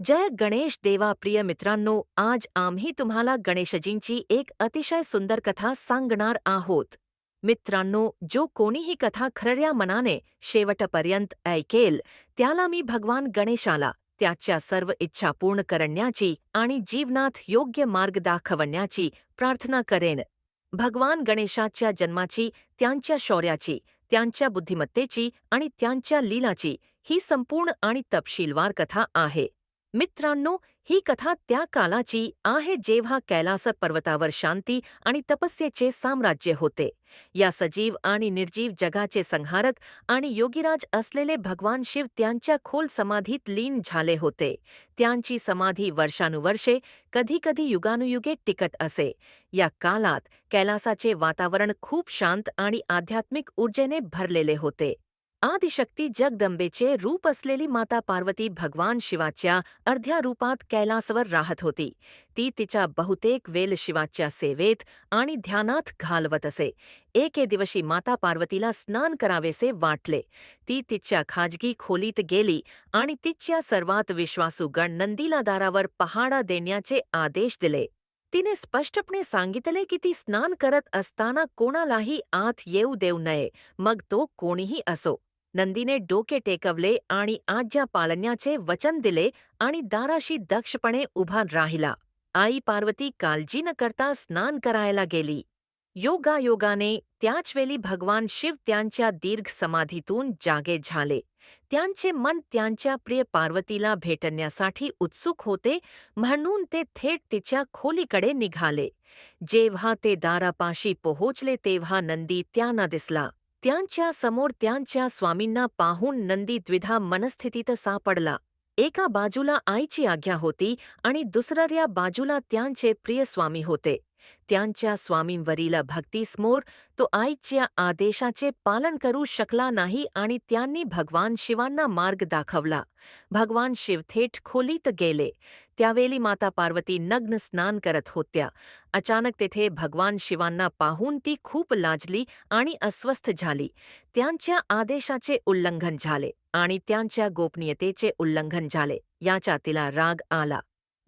जय गणेश देवा. प्रिय मित्रांनो, आज आम्ही तुम्हाला गणेशजींची एक अतिशय सुंदर कथा सांगणार आहोत. मित्रांनो, जो कोणी ही कथा खऱ्या मनाने शेवटपर्यंत ऐकेल त्याला मी भगवान गणेशाला त्याच्या सर्व इच्छा पूर्ण करण्याची आणि जीवनात योग्य मार्ग दाखवण्याची प्रार्थना करेन. भगवान गणेशाच्या जन्माची, त्यांच्या शौर्याची, त्यांच्या बुद्धिमत्तेची आणि त्यांच्या लीलाची ही संपूर्ण आणि तपशीलवार कथा आहे. मित्रांनो, ही कथा त्या कालाची आहे जेव्हा कैलास पर्वतावर शांती आणि तपस्येचे साम्राज्य होते. या सजीव आणि निर्जीव जगाचे संहारक आणि योगीराज असलेले भगवान शिव त्यांच्या खोल समाधीत लीन झाले होते. त्यांची समाधी वर्षानुवर्षे, कधीकधी युगानुयुगे टिकत असे. या काळात कैलासाचे वातावरण खूप शांत आणि आध्यात्मिक ऊर्जेने भरलेले होते. आदिशक्ती जगदंबेचे रूप असलेली माता पार्वती भगवान शिवाच्या अर्ध्या रूपात कैलासवर राहत होती. ती तिच्या बहुतेक वेळ शिवाच्या सेवेत आणि ध्यानात घालवत असे. एके दिवशी माता पार्वतीला स्नान करावेसे वाटले. ती तिच्या खाजगी खोलीत गेली आणि तिच्या सर्वात विश्वासू गण नंदीला दारावर पहारा देण्याचे आदेश दिले. तिने स्पष्टपणे सांगितले की ती स्नान करत असताना कोणालाही आत येऊ देऊ नये, मग तो कोणीही असो. नंदीने डोके टेकवले आणि आज्ञा पाळण्याचे वचन दिले आणि दाराशी दक्षपणे उभा राहिला. आई पार्वती काळजी न करता स्नान करायला गेली. योगायोगाने त्याचवेळी भगवान शिव त्यांच्या दीर्घ समाधीतून जागे झाले. त्यांचे मन त्यांच्या प्रिय पार्वतीला भेटण्यासाठी उत्सुक होते, म्हणून ते थेट तिच्या खोलीकडे निघाले. जेव्हा ते दारापाशी पोहोचले तेव्हा नंदी त्यांना दिसला. त्यांच्या समोर त्यांच्या स्वामींना पाहून नंदी द्विधा मनस्थितीत सापडला. एका बाजूला आईची आज्ञा होती आणि दुसऱ्या बाजूला त्यांचे प्रिय स्वामी होते. त्यांच्या स्वामींवरील भक्तीसमोर तो आईच्या आदेशाचे पालन करू शकला नाही आणि त्यांनी भगवान शिवांना मार्ग दाखवला. भगवान शिव थेट खोलीत गेले. त्यावेळी माता पार्वती नग्न स्नान करत होत्या. अचानक तेथे भगवान शिवांना पाहून ती खूप लाजली आणि अस्वस्थ झाली. त्यांच्या आदेशाचे उल्लंघन झाले आणि त्यांच्या गोपनीयतेचे उल्लंघन झाले याचा तिला राग आला.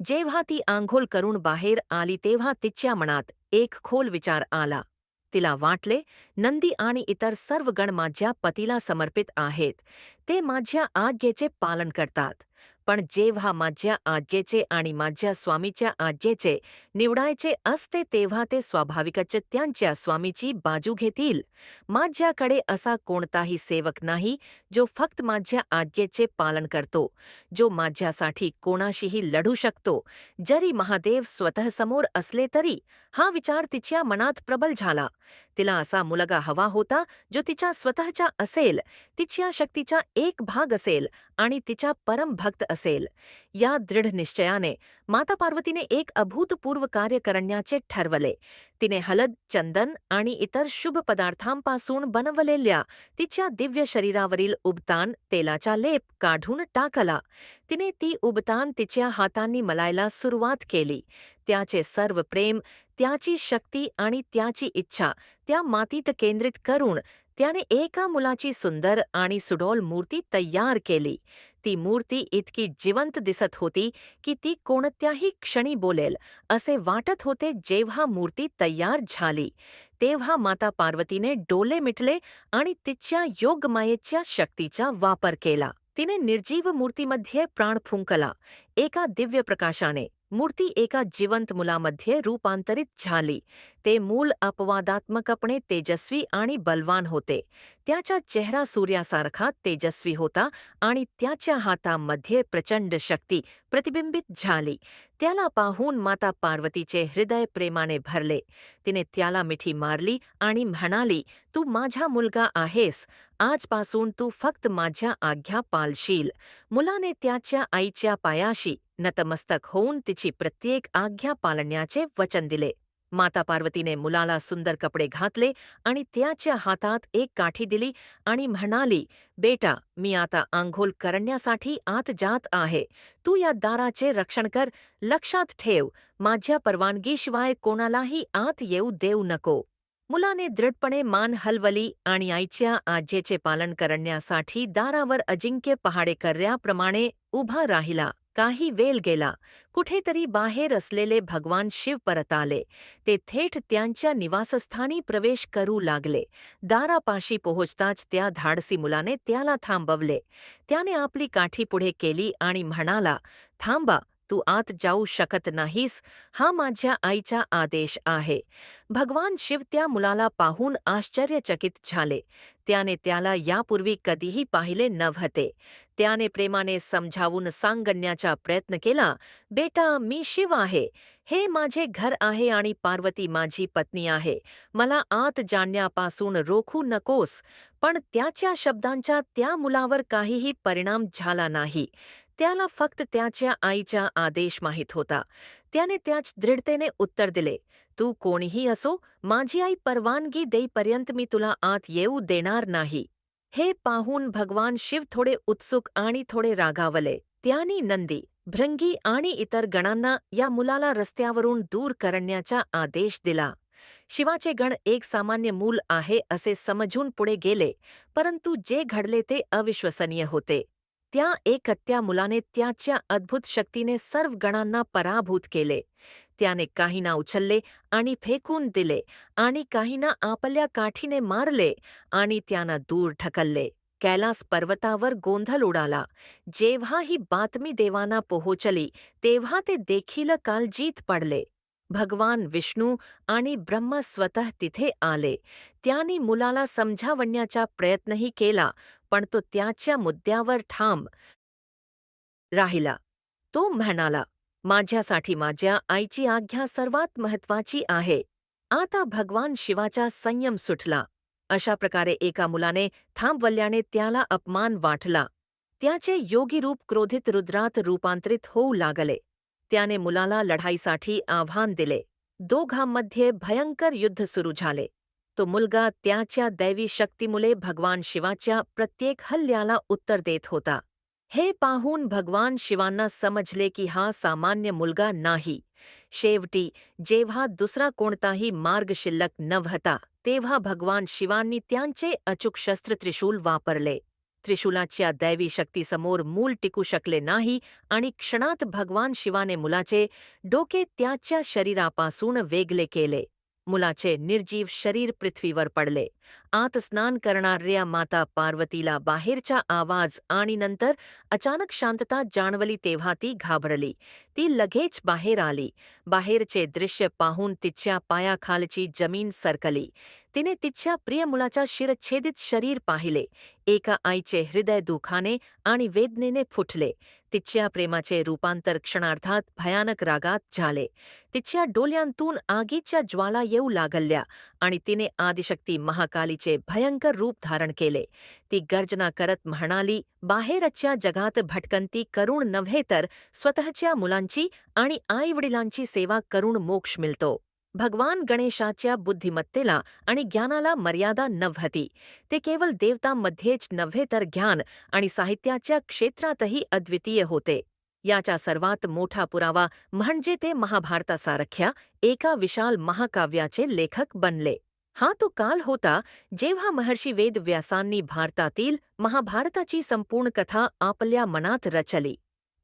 जेव्हा ती आंघोळ करून बाहेर आली तेव्हा तिच्या मनात एक खोल विचार आला. तिला वाटले, नंदी आणि इतर सर्व गण माझ्या पतीला समर्पित आहेत. ते माझ्या आज्ञेचे पालन करतात. पण जेव्हा माझ्या आज्ञेचे आणि माझ्या स्वामीच्या आज्ञेचे निवडायचे असते तेव्हा ते स्वाभाविकच त्यांच्या स्वामीची बाजू घेतील. माझ्याकडे असा कोणताही सेवक नाही जो फक्त माझ्या आज्ञेचे पालन करतो, जो माझ्यासाठी कोणाशीही लढू शकतो, जरी महादेव स्वतः समोर असले तरी. हा विचार तिच्या मनात प्रबल झाला. तिला असा मुलगा हवा होता जो तिच्या स्वतःच्या असेल, तिच्या शक्तीचा एक भाग असेल आणि तिच्या परम भक्त असेल. या दृढ निश्चयाने माता पार्वतीने एक अभूतपूर्व कार्य करण्याचे ठरवले. तिने हळद, चंदन आणि इतर शुभ पदार्थांपासून बनवलेल्या तिच्या दिव्य शरीरावरील उबतान तेलाचा लेप काढून टाकला. तिने ती उबतान तिच्या हातांनी मलायला सुरुवात केली. त्याचे सर्व प्रेम, त्याची शक्ती आणि त्याची इच्छा त्या मातीत केंद्रित करून त्याने एका मुलाची सुंदर आणि सुडौल मूर्ती तयार केली. ती मूर्ती इतकी जिवंत दिसत होती की ती कोणत्याही क्षणी बोलेल असे वाटत होते. जेव्हा मूर्ती तयार झाली तेव्हा माता पार्वतीने डोळे मिटले आणि तिच्या योगमायेच्या शक्तीचा वापर केला. तिने निर्जीव मूर्तीमध्ये प्राण फुंकला. एका दिव्य प्रकाशाने मूर्ती एका जिवंत मुलामध्ये रूपांतरित झाली. ते मूल अपवादात्मकपणे तेजस्वी आणि बलवान होते. त्याचा चेहरा सूर्यासारखा तेजस्वी होता आणि त्याच्या हातामध्ये प्रचंड शक्ती प्रतिबिंबित झाली. त्याला पाहून माता पार्वतीचे हृदय प्रेमाने भरले. तिने त्याला मिठी मारली आणि म्हणाली, तू माझा मुलगा आहेस. आजपासून तू फक्त माझ्या आज्ञा पाळशील. मुलाने त्याच्या आईच्या पायाशी नतमस्तक होऊन तिची प्रत्येक आज्ञा पाळण्याचे वचन दिले. माता पार्वतीने मुलाला सुंदर कपडे घातले आणि त्याच्या हातात एक काठी दिली आणि म्हणाली, बेटा, मी आता आंघोळ करण्यासाठी आत जात आहे. तू या दाराचे रक्षण कर. लक्षात ठेव, माझ्या परवानगीशिवाय कोणालाही आत येऊ देऊ नको. मुलाने दृढपणे मान हलवली आणि आईच्या आज्ञेचे पालन करण्यासाठी दारावर अजिंक्य पहाडेकर्याप्रमाणे उभा राहिला. काही वेळ गेला. कुठेतरी बाहेर असलेले भगवान शिव परत आले. ते थेट त्यांच्या निवासस्थानी प्रवेश करू लागले. दारापाशी पोहोचताच त्या धाडसी मुलाने त्याला थांबवले. त्याने आपली काठी पुढे केली आणि म्हणाला, "थांबा, तू आत जाऊ शकत नाहीस. हा माझ्या आईचा आदेश आहे." भगवान शिव त्या मुलाला पाहून आश्चर्यचकित झाले. त्याने त्याला यापूर्वी कधीही पाहिले नव्हते. त्याने प्रेमाने समजावून सांगण्याचा प्रयत्न केला, "बेटा, मी शिव आहे. हे माझे घर आहे आणि पार्वती माझी पत्नी आहे. मला आत जाण्यापासून रोखू नकोस." पण त्याच्या शब्दांचा त्या मुलावर काहीही परिणाम झाला नाही. त्याला फक्त त्याच्या आईचा आदेश माहीत होता. त्याने त्याच दृढतेने उत्तर दिले, "तू कोणीही असो, माझी आई परवानगी देईपर्यंत मी तुला आत येऊ देणार नाही." हे पाहून भगवान शिव थोडे उत्सुक आणि थोडे रागावले. त्यांनी नंदी, भृंगी आणि इतर गणांना या मुलाला रस्त्यावरून दूर करण्याचा आदेश दिला. शिवाचे गण एक सामान्य मूल आहे असे समजून पुढे गेले, परंतु जे घडले ते अविश्वसनीय होते. त्या एकट्या मुलाने त्याच्या अद्भुत शक्तीने सर्व गणांना पराभूत केले. त्याने काहींना उचलले आणि फेकून दिले आणि काहींना आपल्या काठीने मारले आणि त्यांना दूर ढकलले. कैलास पर्वतावर गोंधळ उडाला. जेव्हा ही बातमी देवांना पोहोचली तेव्हा ते देखील काळजीत पडले. भगवान विष्णू आणि ब्रह्मा स्वतः तिथे आले. त्यांनी मुलाला समजावण्याचा प्रयत्नही केला, पण तो त्याच्या मुद्द्यावर ठाम राहिला. तो म्हणाला, "माझ्यासाठी माझ्या आईची आज्ञा सर्वात महत्वाची आहे." आता भगवान शिवाचा संयम सुटला. अशा प्रकारे एका मुलाने थांबवल्याने त्याला अपमान वाटला. त्याचे योगी रूप क्रोधित रुद्रात रूपांतरित होऊ लागले. त्याने मुलाला लढाईसाठी आव्हान दिले. दोघांमध्ये भयंकर युद्ध सुरू झाले. तो मुलगा त्याच्या दैवी शक्तीमुळे भगवान शिवाच्या प्रत्येक हल्ल्याला उत्तर देत होता. हे पाहून भगवान शिवांना समजले की हा सामान्य मुलगा नाही. शेवटी जेव्हा दुसरा कोणताही मार्ग शिल्लक नव्हता तेव्हा भगवान शिवांनी त्यांचे अचूक शस्त्र त्रिशूल वापरले. त्रिशूलाच्या दैवी शक्तीसमोर मूल टिकू शकले नाही आणि क्षणात भगवान शिवाने मुलाचे डोके त्याच्या शरीरापासून वेगळे केले. मुलाचे निर्जीव शरीर पृथ्वीवर पडले. आत स्नान करणाऱ्या माता पार्वतीला बाहेरचा आवाज आणि नंतर अचानक शांतता जाणवली तेव्हा ती घाबरली. ती लगेच बाहेर आली. बाहेरचे दृश्य पाहून तिच्या पायाखालची जमीन सरकली. तिने तिच्या प्रिय मुलाचा शिरच्छेदित शरीर पाहिले. एका आईचे हृदय दुखाने आणि वेदनेने फुटले. तिच्या प्रेमाचे रूपांतर क्षणार्धात भयानक रागात झाले. तिच्या डोळ्यांतून आगीच्या ज्वाला येऊ लागल्या आणि तिने आदिशक्ती महाकालीचे भयंकर रूप धारण केले. ती गर्जना करत म्हणाली, "बाहेरच्या जगात भटकंती करून नव्हे तर स्वतःच्या मुलांची आणि आईवडिलांची सेवा करून मोक्ष मिळतो." भगवान गणेशाच्या बुद्धिमत्तेला आणि ज्ञानाला मर्यादा नव्हती. ते केवळ देवतांमध्येच नव्हे तर ज्ञान आणि साहित्याच्या क्षेत्रातही अद्वितीय होते. याचा सर्वात मोठा पुरावा म्हणजे ते महाभारतासारख्या एका विशाल महाकाव्याचे लेखक बनले. हा तो काल होता जेव्हा महर्षी वेदव्यासांनी भारतातील महाभारताची संपूर्ण कथा आपल्या मनात रचली.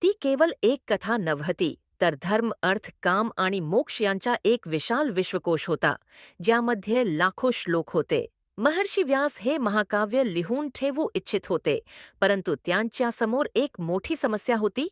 ती केवळ एक कथा नव्हती, तर धर्म, अर्थ, काम आणि मोक्ष यांचा एक विशाल विश्वकोश होता, ज्यामध्ये लाखो श्लोक होते. महर्षी व्यास हे महाकाव्य लिहून ठेवू इच्छित होते, परंतु त्यांच्यासमोर एक मोठी समस्या होती.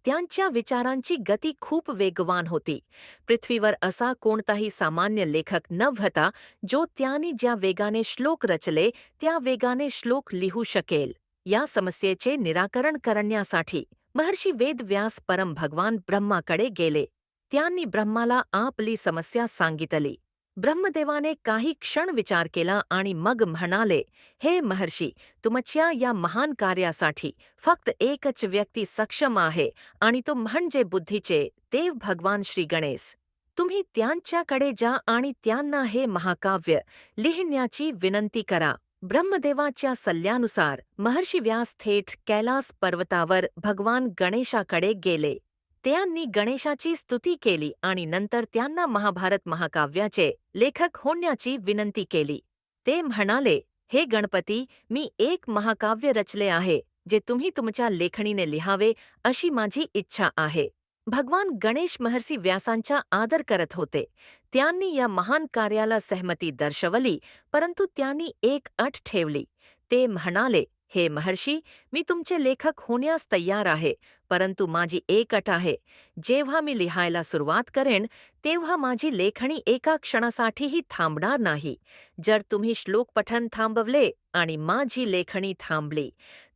त्यांच्या विचारांची गती खूप वेगवान होती. पृथ्वीवर असा कोणताही सामान्य लेखक नव्हता जो त्यांनी ज्या वेगाने श्लोक रचले त्या वेगाने श्लोक लिहू शकेल. या समस्येचे निराकरण करण्यासाठी महर्षी वेदव्यास परम भगवान ब्रह्माकडे गेले. त्यांनी ब्रह्माला आपली समस्या सांगितली. ब्रह्मदेवाने काही क्षण विचार केला आणि मग म्हणाले, "हे महर्षी, तुमच्या या महान कार्यासाठी फक्त एकच व्यक्ती सक्षम आहे आणि तो म्हणजे बुद्धीचे देव भगवान श्री गणेश. तुम्ही त्यांच्याकडे जा आणि त्यांना हे महाकाव्य लिहिण्याची विनंती करा." ब्रह्मदेवाच्या सल्ल्यानुसार महर्षी व्यास थेट कैलास पर्वतावर भगवान गणेशाकडे गेले. त्यांनी गणेशाची स्तुती केली आणि नंतर त्यांना महाभारत महाकाव्याचे लेखक होण्याची विनंती केली. ते म्हणाले, "हे गणपती, मी एक महाकाव्य रचले आहे. जे तुम्ही तुमच्या लेखणीने लिहावे अशी माझी इच्छा आहे. भगवान गणेश महर्षी व्यासांचा आदर करत होते. त्यांनी या महान कार्याला सहमती दर्शवली, परंतु त्यांनी एक अट ठेवली. ते म्हणाले, हे महर्षी, मी तुमचे लेखक होण्यास तयार आहे, परंतु माझी एक अट आहे. जेव्हा मी लिहायला सुरुवात करेन तेव्हा माझी लेखणी एका क्षणासाठीही थांबणार नाही. जर तुम्ही श्लोक पठण थांबवले आणि माझी लेखणी थांबली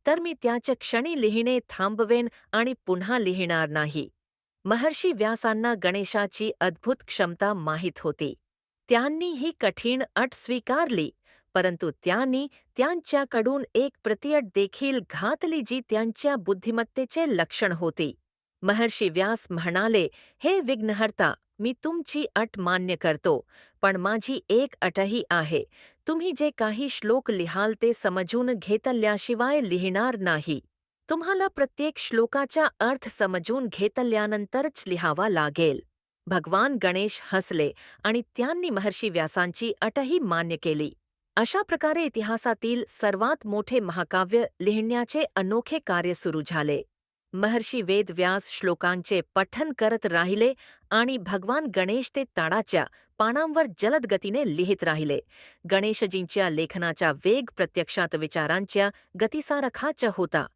तर मी त्याच्या क्षणी लिहिणे थांबवेन आणि पुन्हा लिहिणार नाही. महर्षी व्यासांना गणेशाची अद्भुत क्षमता माहीत होती. त्यांनी ही कठीण अट स्वीकारली, परंतु त्यांनी त्यांच्याकडून एक प्रतिअट देखील घातली जी त्यांच्या बुद्धिमत्तेचे लक्षण होती. महर्षी व्यास म्हणाले, हे विघ्नहर्ता, मी तुमची अट मान्य करतो, पण माझी एक अटही आहे. तुम्ही जे काही श्लोक लिहाल ते समजून घेतल्याशिवाय लिहिणार नाही. तुम्हाला प्रत्येक श्लोकाचा अर्थ समजून घेतल्यानंतरच लिहावा लागेल. भगवान गणेश हसले आणि त्यांनी महर्षी व्यासांची अटही मान्य केली. अशा प्रकारे इतिहासातील सर्वात मोठे महाकाव्य लिहिण्याचे अनोखे कार्य सुरू झाले. महर्षी वेदव्यास श्लोकांचे पठण करत राहिले आणि भगवान गणेश ते ताडाच्या पानांवर जलद गतीने लिहित राहिले. गणेशजींच्या लेखनाचा वेग प्रत्यक्षात विचारांच्या गतिसारखाचा होता.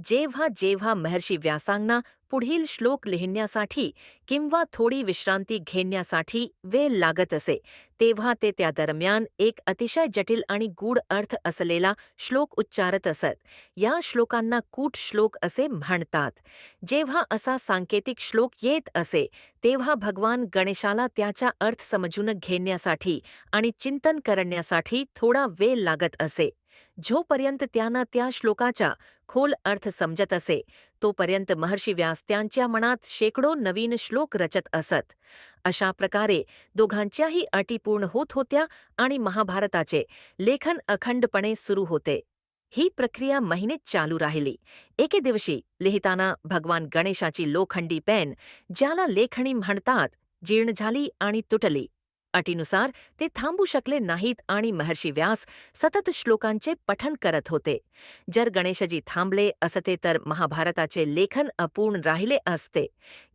जेव्हा जेव्हा महर्षी व्यासांना पुढील श्लोक लिहिण्यासाठी किंवा थोडी विश्रांती घेण्यासाठी वेळ लागत असे, तेव्हा ते त्या दरम्यान एक अतिशय जटिल आणि गूढ अर्थ असलेला श्लोक उच्चारत असत. या श्लोकांना कूट श्लोक असे म्हणतात. जेव्हा असा सांकेतिक श्लोक येत असे तेव्हा भगवान गणेशाला त्याचा अर्थ समजून घेण्यासाठी आणि चिंतन करण्यासाठी थोडा वेळ लागत असे. जोपर्यंत त्यांना त्या श्लोकाचा खोल अर्थ समजत असे तोपर्यंत महर्षी व्यास त्यांच्या मनात शेकडो नवीन श्लोक रचत असत. अशा प्रकारे दोघांच्याही अटी पूर्ण होत होत्या आणि महाभारताचे लेखन अखंडपणे सुरू होते. ही प्रक्रिया महिने चालू राहिली. एके दिवशी लिहिताना भगवान गणेशाची लोखंडी पेन, ज्याला लेखणी म्हणतात, जीर्ण झाली आणि तुटली. अटीनुसार ते थांबू शकले नाहीत आणि महर्षी व्यास सतत श्लोकांचे पठण करत होते. जर गणेशजी थांबले असते तर महाभारताचे लेखन अपूर्ण राहिले असते.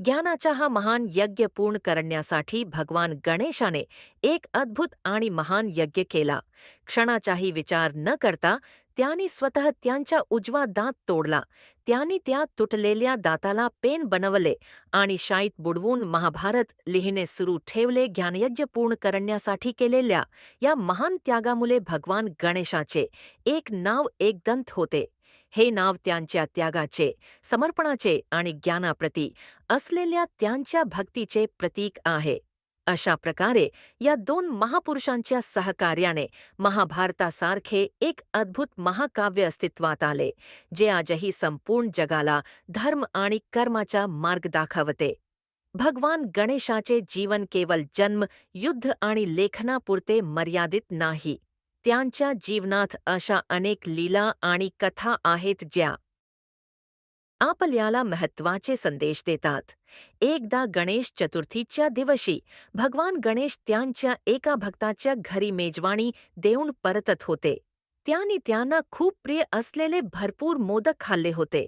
ज्ञानाचा हा महान यज्ञ पूर्ण करण्यासाठी भगवान गणेशाने एक अद्भुत आणि महान यज्ञ केला. क्षणाचाही विचार न करता त्यांनी स्वतः त्यांचा उजवा दात तोडला. त्यांनी त्या तुटलेल्या दाताला पेन बनवले आणि शाईत बुडवून महाभारत लिहिणे सुरू ठेवले. ज्ञानयज्ञ पूर्ण करण्यासाठी केलेल्या या महान त्यागामुळे भगवान गणेशाचे एक नाव एकदंत होते. हे नाव त्यांच्या त्यागाचे, समर्पणाचे आणि ज्ञानाप्रती असलेल्या त्यांच्या भक्तीचे प्रतीक आहे. अशा प्रकारे या दोन महापुरुषांच्या सहकार्याने महाभारतासारखे एक अद्भुत महाकाव्य अस्तित्वात आले, जे आजही संपूर्ण जगाला धर्म आणि कर्माचा मार्ग दाखवते. भगवान गणेशाचे जीवन केवळ जन्म, युद्ध आणि लेखनापुरते मर्यादित नाही. त्यांच्या जीवनात अशा अनेक लीला आणि कथा आहेत ज्या आपल्याला महत्त्वाचे संदेश देतात. एकदा गणेश चतुर्थीच्या दिवशी भगवान गणेश त्यांच्या एका भक्ताच्या घरी मेजवानी देऊन परतत होते. त्यांनी त्यांना खूप प्रिय असलेले भरपूर मोदक खाल्ले होते.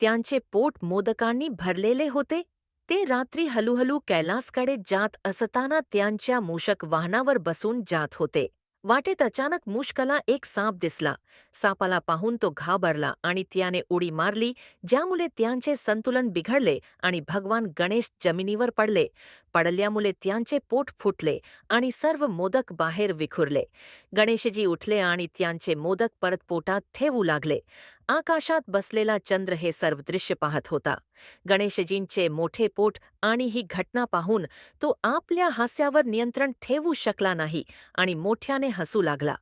त्यांचे पोट मोदकांनी भरलेले होते. ते रात्री हळूहळू कैलासकडे जात असताना त्यांच्या मूषक वाहनावर बसून जात होते. वाटेत अचानक मूषकाला एक साप दिसला. सापाला पाहून तो घाबरला आणि त्याने उडी मारली, ज्यामुळे त्यांचे संतुलन बिघडले आणि भगवान गणेश जमिनीवर पडले. पडल्यामुळे त्यांचे पोट फुटले आणि सर्व मोदक बाहेर विखुरले. गणेशजी उठले आणि त्यांचे मोदक परत पोटात ठेवू लागले. आकाशात बसलेला चंद्र हे सर्व दृश्य पाहत होता. गणेशजींचे मोठे पोट आणि ही घटना पाहून तो आपल्या हास्यावर नियंत्रण ठेवू शकला नाही आणि मोठ्याने हसू लागला.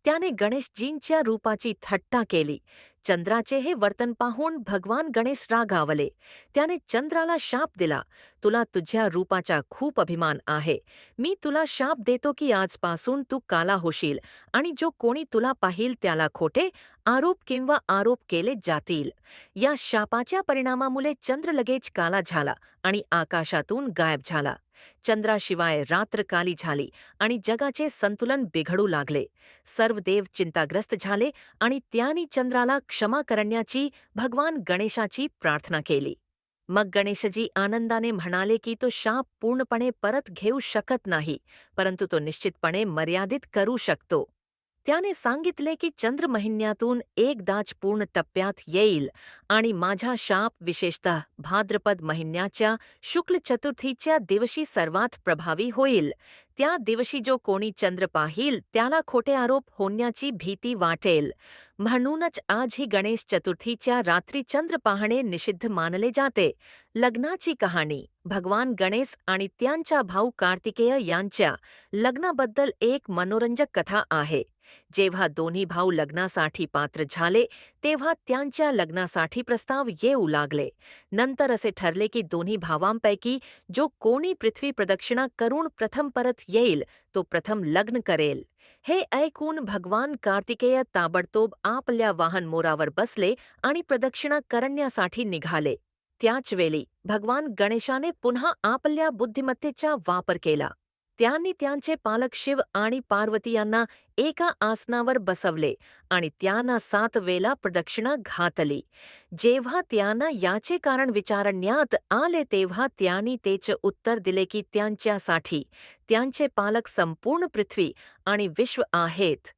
त्याने गणेशजींच्या रूपाची थट्टा केली. चंद्राचे हे वर्तन पाहून भगवान गणेश रागावले. त्याने चंद्राला शाप दिला. तुला तुझ्या रूपाचा खूप अभिमान आहे. मी तुला शाप देतो की आजपासून तू काला होशील आणि जो कोणी तुला पाहील त्याला खोटे आरोप केले जातील. या शापाच्या परिणामामुळे चंद्र लगेच काला झाला आणि आकाशातून गायब झाला. चंद्राशिवाय रात्र काली झाली आणि जगाचे संतुलन बिघडू लागले. सर्व देव चिंताग्रस्त झाले आणि त्यांनी चंद्राला क्षमा करण्याची भगवान गणेशाची प्रार्थना केली. मग गणेशजी आनंदाने म्हणाले की तो शाप पूर्णपणे परत घेऊ शकत नाही, परंतु तो निश्चितपणे मर्यादित करू शकतो. त्याने सांगितले की चंद्र महिन्यातून एकदाच पूर्ण टप्प्यात येईल आणि माझा शाप विशेषतः भाद्रपद महिन्याच्या शुक्ल चतुर्थीच्या दिवशी सर्वात प्रभावी होईल. त्या दिवशी जो कोणी चंद्र पाहील त्याला खोटे आरोप होण्याची भीती वाटेल. म्हणूनच आजही गणेश चतुर्थीच्या रात्री चंद्र पाहणे निषिद्ध मानले जाते. लग्नाची कहाणी. भगवान गणेश आणि त्यांचा भाऊ कार्तिकेय यांच्या लग्नाबद्दल एक मनोरंजक कथा आहे. जेव्हा दोन्ही भाऊ लग्नासाठी पात्र झाले तेव्हा त्यांच्या लग्नासाठी प्रस्ताव येऊ लागले. नंतर असे ठरले की दोन्ही भावांपैकी जो कोणी पृथ्वी प्रदक्षिणा करून प्रथम परत येईल तो प्रथम लग्न करेल. हे ऐकून भगवान कार्तिकेय ताबडतोब आपल्या वाहन मोरावर बसले आणि प्रदक्षिणा करण्यासाठी निघाले. त्याचवेळी भगवान गणेशाने पुन्हा आपल्या बुद्धिमत्तेचा वापर केला. त्यांनी त्यांचे पालक शिव आणि पार्वती यांना एका आसनावर बसवले आणि त्यांना 7 वेळा प्रदक्षिणा घातली. जेव्हा त्यांना याचे कारण विचारण्यात आले तेव्हा त्यांनी त्याचे उत्तर दिले की त्यांच्यासाठी त्यांचे पालक संपूर्ण पृथ्वी आणि विश्व आहेत.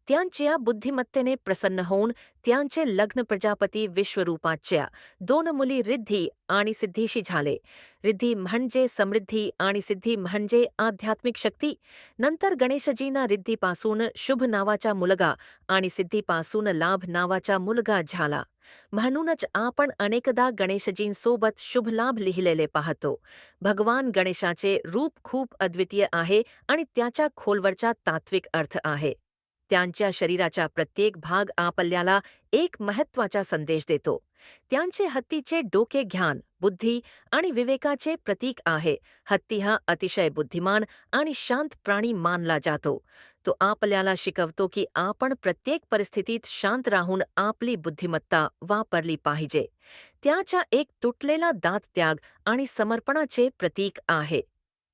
त्यांच्या बुद्धिमत्तेने प्रसन्न होऊन त्यांचे लग्न प्रजापती विश्वरूपाच्या 2 मुली रिद्धी आणि सिद्धीशी झाले. रिद्धी म्हणजे समृद्धी आणि सिद्धी म्हणजे आध्यात्मिक शक्ती. नंतर गणेशजींना रिद्धीपासून शुभ नावाचा मुलगा आणि सिद्धीपासून लाभ नावाचा मुलगा झाला. म्हणूनच आपण अनेकदा गणेशजींसोबत शुभ लाभ लिहिलेले पाहतो. भगवान गणेशाचे रूप खूप अद्वितीय आहे आणि त्याचा खोलवरचा तात्विक अर्थ आहे. त्यांच्या शरीराचा प्रत्येक भाग आपल्याला एक महत्त्वाचा संदेश देतो. त्यांचे हत्तीचे डोके ज्ञान, बुद्धी आणि विवेकाचे प्रतीक आहे. हत्ती हा अतिशय बुद्धिमान आणि शांत प्राणी मानला जातो. तो आपल्याला शिकवतो की आपण प्रत्येक परिस्थितीत शांत राहून आपली बुद्धिमत्ता वापरली पाहिजे. त्याचा एक तुटलेला दात त्याग आणि समर्पणाचे प्रतीक आहे.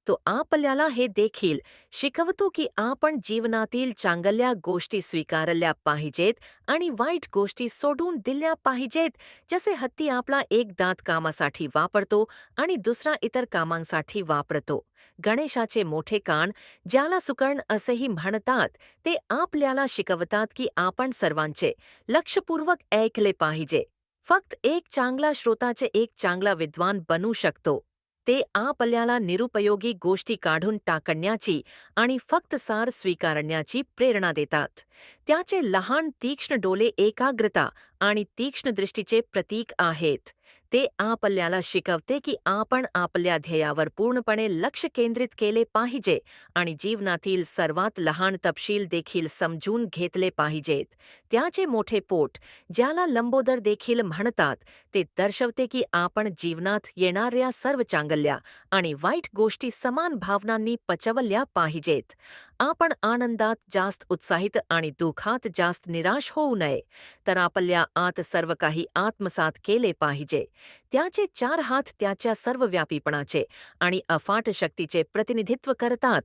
तो आपल्याला हे देखील शिकवतो की आपण जीवनातील चांगल्या गोष्टी स्वीकारल्या पाहिजेत आणि वाईट गोष्टी सोडून दिल्या पाहिजेत. जसे हत्ती आपला एक दात कामासाठी वापरतो आणि दुसरा इतर कामांसाठी वापरतो. गणेशाचे मोठे कान, ज्याला सुकर्ण असेही म्हणतात, ते आपल्याला शिकवतात की आपण सर्वांचे लक्षपूर्वक ऐकले पाहिजे. फक्त एक चांगला श्रोताचे एक चांगला विद्वान बनू शकतो. ते आपल्याला निरुपयोगी गोष्टी काढून टाकण्याची आणि फक्त सार स्वीकारण्याची प्रेरणा देतात. त्याचे लहान तीक्ष्ण डोळे एकाग्रता आणि तीक्ष्ण दृष्टीचे प्रतीक आहेत. ते आपल्याला शिकवते की आपण आपल्या ध्येयावर पूर्णपणे लक्ष केंद्रित केले पाहिजे आणि जीवनातील सर्वात लहान तपशील देखील समजून घेतले पाहिजेत. त्याचे मोठे पोट, ज्याला लंबोदर देखील म्हणतात, ते दर्शवते की आपण जीवनात येणाऱ्या सर्व चांगल्या आणि वाईट गोष्टी समान भावनांनी पचवल्या पाहिजेत. आपण आनंदात जास्त उत्साहित आणि दुःखात जास्त निराश होऊ नये, तर आपल्या आत सर्व काही आत्मसात केले पाहिजे. त्याचे 4 हात त्याच्या सर्वव्यापीपणाचे आणि अफाट शक्तीचे प्रतिनिधित्व करतात.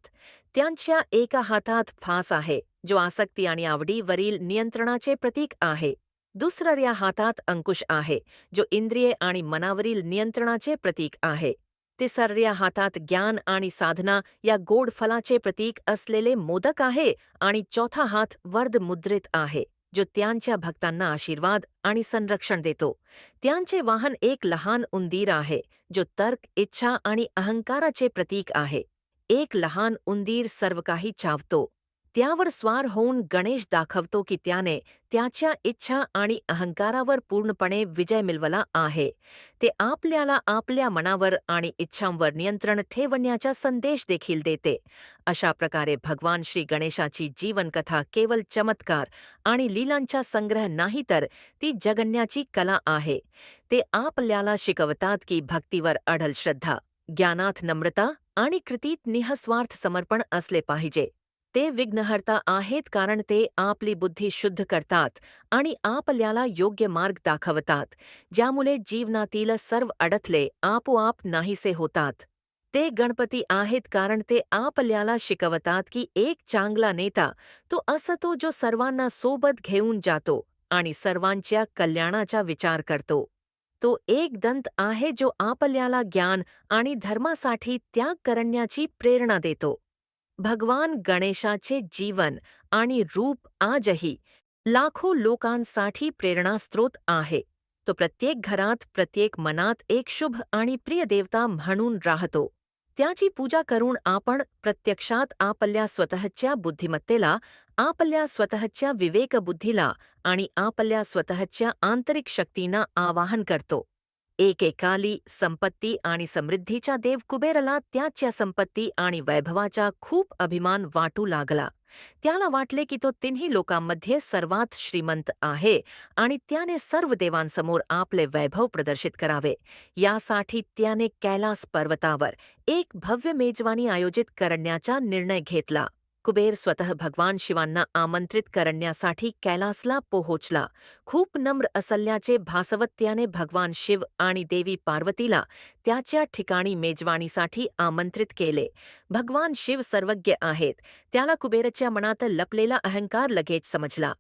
त्यांच्या एका हातात फास आहे, जो आसक्ती आणि आवडीवरील नियंत्रणाचे प्रतीक आहे. दुसऱ्या हातात अंकुश आहे, जो इंद्रिये आणि मनावरील नियंत्रणाचे प्रतीक आहे. तिसऱ्या हातात ज्ञान आणि साधना या गोड फलाचे प्रतीक असलेले मोदक आहे आणि चौथा हात वर्ध मुद्रित आहे, जो त्यांच्या भक्तांना आशीर्वाद आणि संरक्षण देतो. त्यांचे वाहन एक लहान उंदीर आहे, जो तर्क, इच्छा आणि अहंकाराचे प्रतीक आहे. एक लहान उंदीर सर्व काही चावतो. त्यावर स्वार होऊन गणेश दाखवतो की त्याने त्याच्या इच्छा आणि अहंकारावर पूर्णपणे विजय मिळवला आहे. ते आपल्याला आपल्या मनावर आणि इच्छांवर नियंत्रण ठेवण्याचा संदेश देखील देते. अशा प्रकारे भगवान श्री गणेशाची जीवनकथा केवळ चमत्कार आणि लीलांचा संग्रह नाही, तर ती जगण्याची कला आहे. ते आपल्याला शिकवतात की भक्तीवर अढळ श्रद्धा, ज्ञानात नम्रता आणि कृतीत निःस्वार्थ समर्पण असले पाहिजे. ते विघ्नहर्ता आहेत कारण ते आपली बुद्धी शुद्ध करतात आणि आपल्याला योग्य मार्ग दाखवतात, ज्यामुळे जीवनातील सर्व अडथळे आपोआप नाहीसे होतात. ते गणपती आहेत कारण ते आपल्याला शिकवतात की एक चांगला नेता तो असतो जो सर्वांना सोबत घेऊन जातो आणि सर्वांच्या कल्याणाचा विचार करतो. तो एक दंत आहे जो आपल्याला ज्ञान आणि धर्मासाठी त्याग करण्याची प्रेरणा देतो. भगवान गणेशाचे जीवन आणि रूप आजही लाखो लोकांसाठी प्रेरणास्त्रोत आहे. तो प्रत्येक घरात, प्रत्येक मनात एक शुभ आणि प्रिय देवता म्हणून राहतो. त्याची पूजा करून आपण प्रत्यक्षात आपल्या स्वतःच्या बुद्धिमत्तेला, आपल्या स्वतःच्या विवेकबुद्धीला आणि आपल्या स्वतःच्या आंतरिक शक्तींना आवाहन करतो. एकेकाली संपत्ती आणि समृद्धीच्या देव कुबेराला त्याच्या संपत्ती आणि वैभवाचा खूप अभिमान वाटू लागला. त्याला वाटले की तो तिन्ही लोकांमध्ये सर्वात श्रीमंत आहे आणि त्याने सर्व देवांसमोर आपले वैभव प्रदर्शित करावे. यासाठी त्याने कैलास पर्वतावर एक भव्य मेजवानी आयोजित करण्याचा निर्णय घेतला. कुबेर स्वतः भगवान शिवांना आमंत्रित करण्यासाठी कैलासला पोहोचला. खूप नम्र असल्याचे भासवत त्याने भगवान शिव आणि देवी पार्वतीला त्याच्या ठिकाणी मेजवानीसाठी आमंत्रित केले. भगवान शिव सर्वज्ञ आहेत. त्याला कुबेराच्या मनात लपलेला अहंकार लगेच समजला.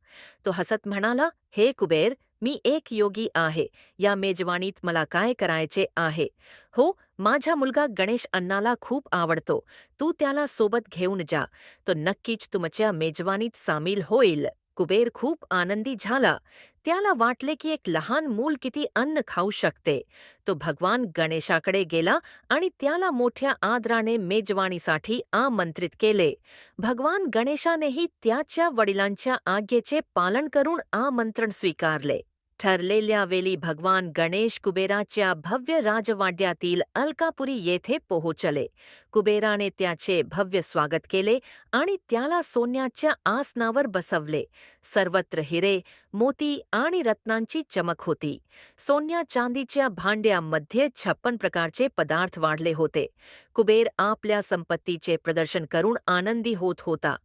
तो हसत म्हणाला, हे कुबेर, मी एक योगी आहे. या मेजवानीत मला काय करायचे आहे? हो, माझा मुलगा गणेश अण्णाला खूप आवडतो. तू त्याला सोबत घेऊन जा. तो नक्कीच तुमच्या मेजवानीत सामील होईल. कुबेर खूप आनंदी झाला. त्याला वाटले की एक लहान मूल किती अन्न खाऊ शकते. तो भगवान गणेशाकडे गेला आणि त्याला मोठ्या आदराने मेजवानीसाठी आमंत्रित केले. भगवान गणेशानेही त्याच्या वडिलांच्या आज्ञेचे पालन करून आमंत्रण स्वीकारले. ठरलेल्या वेळी भगवान गणेश कुबेराच्या भव्य राजवाड्यातील अलकापुरी येथे पोहोचले. कुबेराने त्याचे भव्य स्वागत केले आणि त्याला सोन्याच्या आसनावर बसवले. सर्वत्र हिरे, मोती आणि रत्नांची चमक होती. सोन्या चांदीच्या भांड्यामध्ये 56 प्रकारचे पदार्थ वाढले होते. कुबेर आपल्या संपत्तीचे प्रदर्शन करून आनंदी होत होता.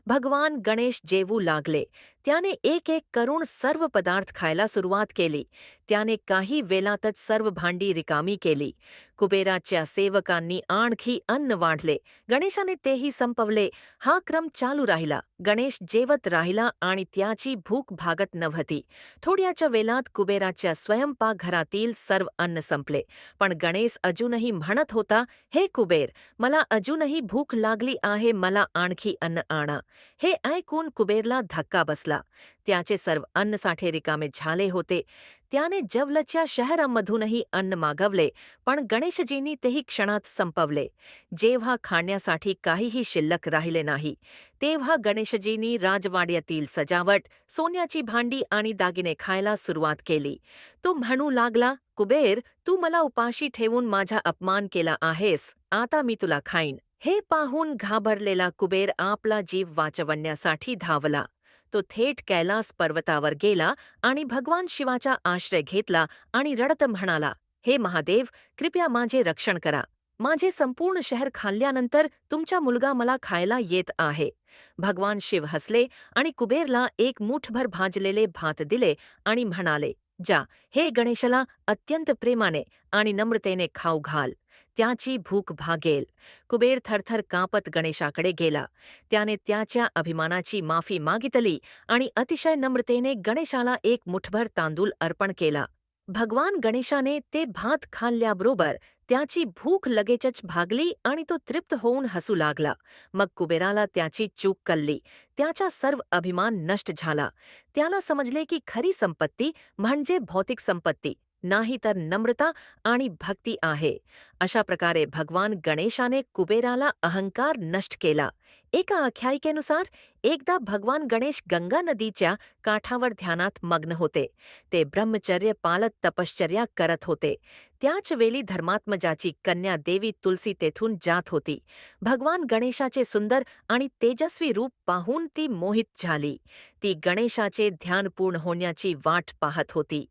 भगवान गणेश जेवू लागले. त्याने एक एक करून सर्व पदार्थ खायला सुरुवात केली. त्याने काही वेळातच सर्व भांडी रिकामी केली. कुबेराच्या सेवकांनी आणखी अन्न वाढले. गणेशाने तेही संपवले. हा क्रम चालू राहिला. गणेश जेवत राहिला आणि त्याची भूक भागत नव्हती. थोड्याच्या वेळात कुबेराच्या स्वयंपाकघरातील सर्व अन्न संपले. पण गणेश अजूनही म्हणत होता, हे कुबेर, मला अजूनही भूक लागली आहे, मला आणखी अन्न आणा. हे ऐकून कुबेरला धक्का बसला. त्याचे सर्व अन्नसाठे रिकामे झाले होते. त्याने जवळच्या शहरामधूनही अन्न मागवले, पण गणेशजींनी तेही क्षणात संपवले. जेव्हा खाण्यासाठी काहीही शिल्लक राहिले नाही, तेव्हा गणेशजींनी राजवाड्यातील सजावट, सोन्याची भांडी आणि दागिने खायला सुरुवात केली. तो म्हणू लागला, कुबेर, तू मला उपाशी ठेवून माझा अपमान केला आहेस. आता मी तुला खाईन. हे पाहून घाबरलेला कुबेर आपला जीव वाचवण्यासाठी धावला. तो थेट कैलास पर्वतावर गेला आणि भगवान शिवाचा आश्रय घेतला आणि रडत म्हणाला, हे महादेव, कृपया माझे रक्षण करा. माझे संपूर्ण शहर खाल्ल्यानंतर तुमचा मुलगा मला खायला येत आहे. भगवान शिव हसले आणि कुबेरला एक मूठभर भाजलेले भात दिले आणि म्हणाले, जा, हे गणेशाला अत्यंत प्रेमाने आणि नम्रतेने खाऊ घाल. त्याची भूक भागेल. कुबेर थरथर कापत गणेशाकडे गेला. त्याने त्याच्या अभिमानाची माफी मागितली आणि अतिशय नम्रतेने गणेशाला एक मुठभर तांदूळ अर्पण केला. भगवान गणेशाने ते भात खाल्ल्याबरोबर त्याची भूक लगेचच भागली आणि तो तृप्त होऊन हसू लागला. मग कुबेराला त्याची चूक कळली. त्याचा सर्व अभिमान नष्ट झाला. त्याला समजले की खरी संपत्ती म्हणजे भौतिक संपत्ती नाही तर नम्रता आणि भक्ती आहे. अशा प्रकारे भगवान गणेशाने कुबेराला अहंकार नष्ट केला. एका आख्यायिकेनुसार एकदा भगवान गणेश गंगा नदीच्या काठावर ध्यानात मग्न होते. ते ब्रह्मचर्य पाळत तपश्चर्या करत होते. त्याच वेळी धर्मात्मजाची कन्या देवी तुलसी तेथून जात होती. भगवान गणेशाचे सुंदर आणि तेजस्वी रूप पाहून ती मोहित झाली. ती गणेशाचे ध्यान पूर्ण होण्याची वाट पाहत होती.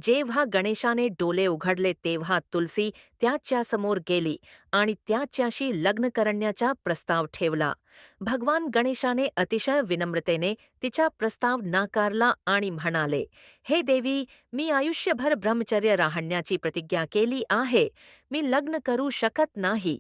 जेव्हा गणेशाने डोळे उघडले तेव्हा तुलसी त्याच्यासमोर गेली आणि त्याच्याशी लग्न करण्याचा प्रस्ताव ठेवला. भगवान गणेशाने अतिशय विनम्रतेने तिचा प्रस्ताव नाकारला आणि म्हणाले, "हे देवी, मी आयुष्यभर ब्रह्मचर्य राहण्याची प्रतिज्ञा केली आहे. मी लग्न करू शकत नाही."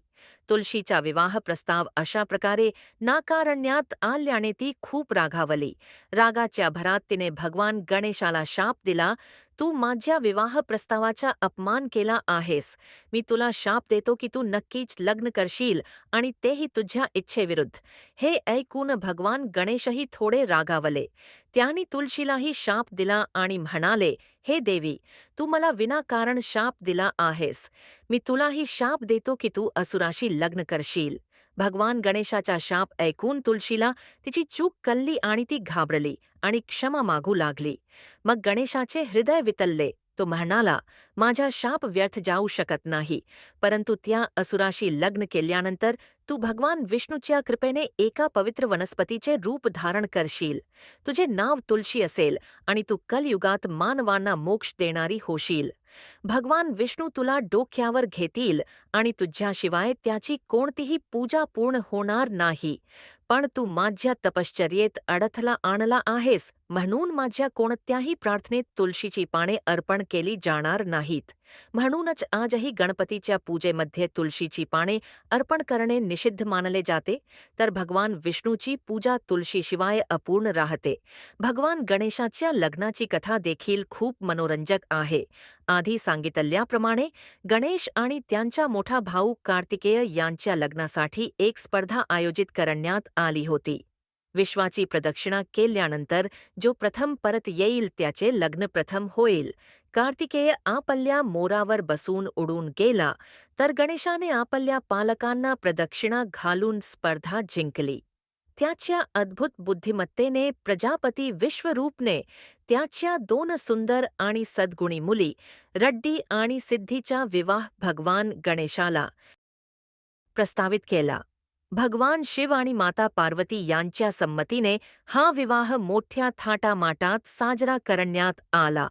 तुळशीचा विवाह प्रस्ताव अशा प्रकारे नाकारण्यात आल्याने ती खूप रागावली. रागाच्या भरात तिने भगवान गणेशाला शाप दिला, "तू माझ्या विवाह प्रस्तावाचा अपमान केला आहेस. मी तुला शाप देतो की तू नक्कीच लग्न करशील आणि तेही तुझ्या इच्छेविरुद्ध." हे ऐकून भगवान गणेशही थोडे रागावले. त्यांनी तुळशीलाही शाप दिला आणि म्हणाले, "हे देवी, तू मला विनाकारण शाप दिला आहेस. मी तुलाही शाप देतो की तू असुराशी लग्न करशील." भगवान गणेशाचा शाप ऐकून तुळशीला तिची चूक कळली आणि ती घाबरली आणि क्षमा मागू लागली. मग गणेशाचे हृदय वितळले. तो म्हणाला, "माझा शाप व्यर्थ जाऊ शकत नाही, परंतु त्या असुराशी लग्न केल्यानंतर तू भगवान विष्णूच्या कृपेने एका पवित्र वनस्पतीचे रूप धारण करशील. तुझे नाव तुळशी असेल आणि तू कलयुगात मानवांना मोक्ष देणारी होशील. भगवान विष्णू तुला डोक्यावर घेतील आणि तुझ्याशिवाय त्याची कोणतीही पूजा पूर्ण होणार नाही. पण तू माझ्या तपश्चर्येत अडथळा आणला आहेस, म्हणून माझ्या कोणत्याही प्रार्थनेत तुळशीची पाने अर्पण केली जाणार नाहीत. म्हणूनच आजही गणपतीच्या पूजेमध्ये तुळशीची पाने अर्पण करणे निषिद्ध मानले जाते. तर भगवान विष्णूची पूजा तुळशीशिवाय अपूर्ण राहते. भगवान गणेशाच्या लग्नाची कथा देखील खूप मनोरंजक आहे. आधी सांगितल्याप्रमाणे गणेश आणि त्यांचा मोठा भाऊ कार्तिकेय यांच्या लग्नासाठी एक स्पर्धा आयोजित करण्यात आली होती. विश्वाची प्रदक्षिणा केल्यानंतर जो प्रथम परत येईल त्याचे लग्न प्रथम होईल. कार्तिकेय आपल्या मोरावर बसून उडून गेला, तर गणेशाने आपल्या पालकांना प्रदक्षिणा घालून स्पर्धा जिंकली. त्याच्या अद्भुत बुद्धिमत्तेने प्रजापती विश्वरूपने त्याच्या 2 सुंदर आणि सद्गुणी मुली रड्डी आणि सिद्धीचा विवाह भगवान गणेशाला प्रस्तावित केला. भगवान शिव आणि माता पार्वती यांच्या संमतीने हा विवाह मोठ्या थाटामाटात साजरा करण्यात आला.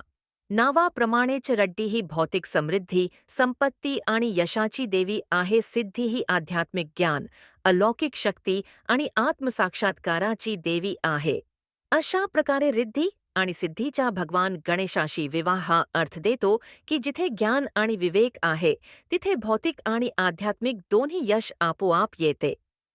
नावाप्रमाणेच रड्डी ही भौतिक समृद्धी, संपत्ती आणि यशाची देवी आहे. सिद्धी ही आध्यात्मिक ज्ञान, अलौकिक शक्ती आणि आत्मसाक्षात्काराची देवी आहे. अशा प्रकारे रिद्धी आणि सिद्धीचा भगवान गणेशाशी विवाह हा अर्थ देतो की जिथे ज्ञान आणि विवेक आहे, तिथे भौतिक आणि आध्यात्मिक दोन्ही यश आपोआप येते.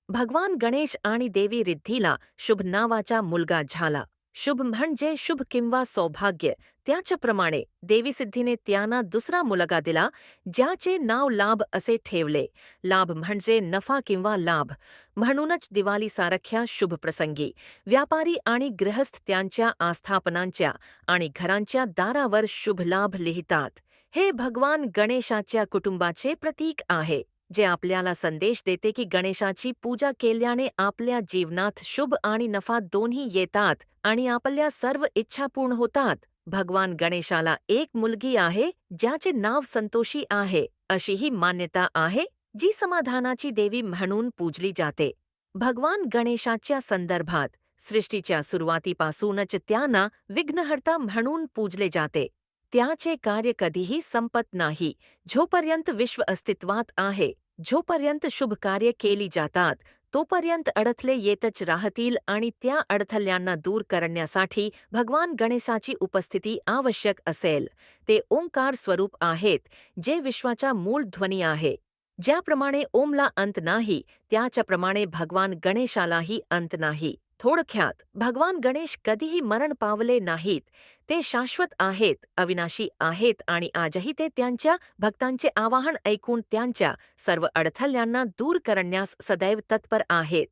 भगवान गणेश आणि देवी रिद्धीला शुभ नावाचा मुलगा झाला. शुभ म्हणजे शुभ किंवा सौभाग्य. त्याच्याप्रमाणे देवी सिद्धीने त्यांना दुसरा मुलगा दिला, ज्याचे नाव लाभ असे ठेवले. लाभ म्हणजे नफा किंवा लाभ. म्हणूनच दिवाळीसारख्या शुभ प्रसंगी व्यापारी आणि गृहस्थ त्यांच्या आस्थापनांच्या आणि घरांच्या दारावर शुभ लाभ लिहितात. हे भगवान गणेशाच्या कुटुंबाचे प्रतीक आहे, जे आपल्याला संदेश देते की गणेशाची पूजा केल्याने आपल्या जीवनात शुभ आणि नफा दोन्ही येतात आणि आपल्या सर्व इच्छा पूर्ण होतात. भगवान गणेशाला एक मुलगी आहे, ज्याचे नाव संतोषी आहे. अशी ही मान्यता आहे, जी समाधानाची देवी म्हणून पूजली जाते. भगवान गणेशाच्या संदर्भात सृष्टीच्या सुरुवातीपासूनच त्यांना विघ्नहर्ता म्हणून पूजले जाते. त्याचे कार्य कधीही संपत नाही. जोपर्यंत विश्व अस्तित्वात आहे, जोपर्यंत शुभ कार्य केली जातात, तोपर्यंत अडथळे येतच राहतील आणि त्या अडथळ्यांना दूर करण्यासाठी भगवान गणेशाची उपस्थिती आवश्यक असेल. ते ओंकार स्वरूप आहेत, जे विश्वाचा मूळ ध्वनी आहे. ज्याप्रमाणे ओमला अंत नाही, त्याच्याप्रमाणे भगवान गणेशालाही अंत नाही. थोडक्यात, भगवान गणेश कधीही मरण पावले नाहीत. ते शाश्वत आहेत, अविनाशी आहेत आणि आजही ते त्यांच्या भक्तांचे आवाहन ऐकून त्यांच्या सर्व अडथळ्यांना दूर करण्यास सदैव तत्पर आहेत.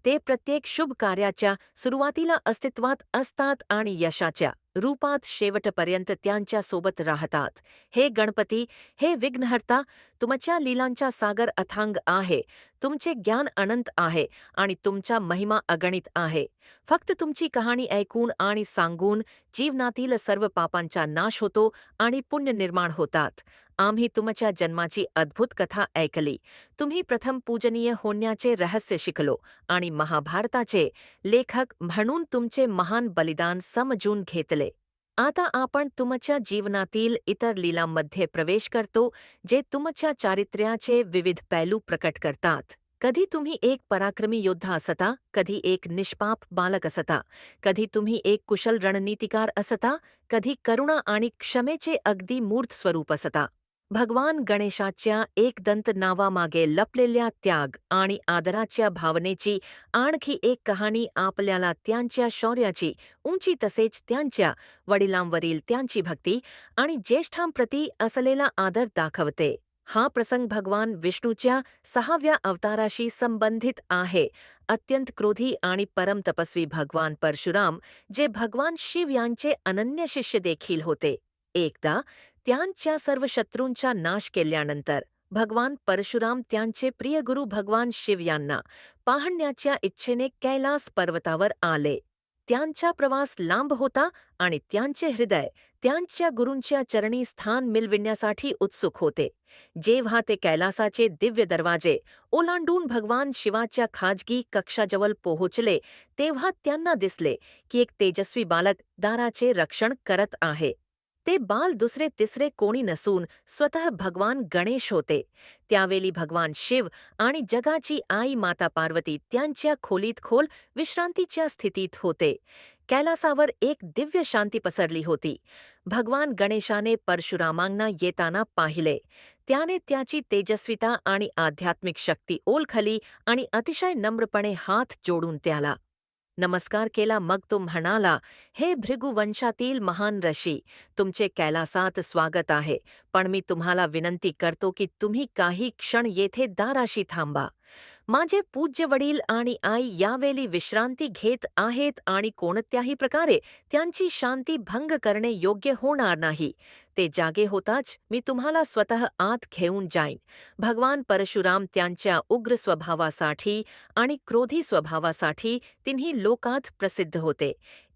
ते प्रत्येक शुभ कार्याच्या सुरुवातीला अस्तित्वात असतात आणि यशाच्या रूपात शेवटपर्यंत त्यांच्या सोबत राहतात. हे गणपती, हे विघ्नहर्ता, तुमच्या लीलांचा सागर अथांग आहे. तुमचे ज्ञान अनंत आहे आणि तुमचा महिमा अगणित आहे. फक्त तुमची कहाणी ऐकून आणि सांगून जीवनातील सर्व पापांचा नाश होतो आणि पुण्य निर्माण होतात. आम्ही तुमच्या जन्माची अद्भुत कथा ऐकली. तुम्ही प्रथम पूजनीय होण्याचे रहस्य शिकलो आणि महाभारताचे लेखक म्हणून तुमचे महान बलिदान समजून घेतले. आता आपण तुमच्या जीवनातील इतर लीलांमध्ये प्रवेश करतो जे तुमच्या चारित्र्याचे विविध पैलू प्रकट करतात. कधी तुम्ही एक पराक्रमी योद्धा असता, कधी एक निष्पाप बालक असता, कधी तुम्ही एक कुशल रणनीतिकार असता, कधी करुणा आणि क्षमेचे अगदी मूर्त स्वरूप असता. भगवान गणेशाच्या एकदंत नावामागे लपलेल्या त्याग आणि आदराच्या भावनेची आणखी एक कहाणी आपल्याला त्यांच्या शौर्याची, उंची तसेच त्यांच्या वडिलांवरील त्यांची भक्ती आणि ज्येष्ठांप्रती असलेला आदर दाखवते. हा प्रसंग भगवान विष्णूच्या 6व्या अवताराशी संबंधित आहे. अत्यंत क्रोधी आणि परम तपस्वी भगवान परशुराम, जे भगवान शिव यांचे अनन्य शिष्य देखील होते. एकदा त्यांच्या सर्व शत्रूंचा नाश केल्यानंतर भगवान परशुराम त्यांचे प्रिय गुरु भगवान शिव यांना पाहण्याच्या इच्छेने कैलास पर्वतावर आले. त्यांचा प्रवास लांब होता आणि त्यांचे हृदय त्यांच्या गुरूंच्या चरणी स्थान मिळविण्यासाठी उत्सुक होते. जेव्हा ते कैलासाचे दिव्य दरवाजे ओलांडून भगवान शिवाच्या खाजगी कक्षाजवळ पोहोचले, तेव्हा त्यांना दिसले की एक तेजस्वी बालक दाराचे रक्षण करत आहे. ते बाल दुसरे तिसरे कोणी नसून स्वतः भगवान गणेश होते. त्यावेळी भगवान शिव आणि जगाची आई माता पार्वती त्यांच्या खोलीत खोल विश्रांतीच्या स्थितीत होते. कैलासावर एक दिव्य शांती पसरली होती. भगवान गणेशाने परशुरामांना येताना पाहिले. त्याने त्याची तेजस्विता आणि आध्यात्मिक शक्ती ओळखली आणि अतिशय नम्रपणे हात जोडून त्याला नमस्कार केला. मग तो म्हणाला, हे भृगुवंशातील महान ऋषी, तुमचे कैलासात स्वागत आहे, पण मी तुम्हाला विनंती करतो की तुम्ही काही क्षण येथे दाराशी थांबा. माझे पूज्य वडील आणि आई यावेळी विश्रांती घेत आहेत आणि कोणत्याही प्रकारे त्यांची शांती भंग करणे योग्य होणार नाही. ते जागे होताच मी तुम्हाला स्वतः आत घेऊन जाईन. भगवान परशुराम त्यांच्या उग्र स्वभावासाठी आणि क्रोधी स्वभावासाठी तिन्ही लोकात प्रसिद्ध होते.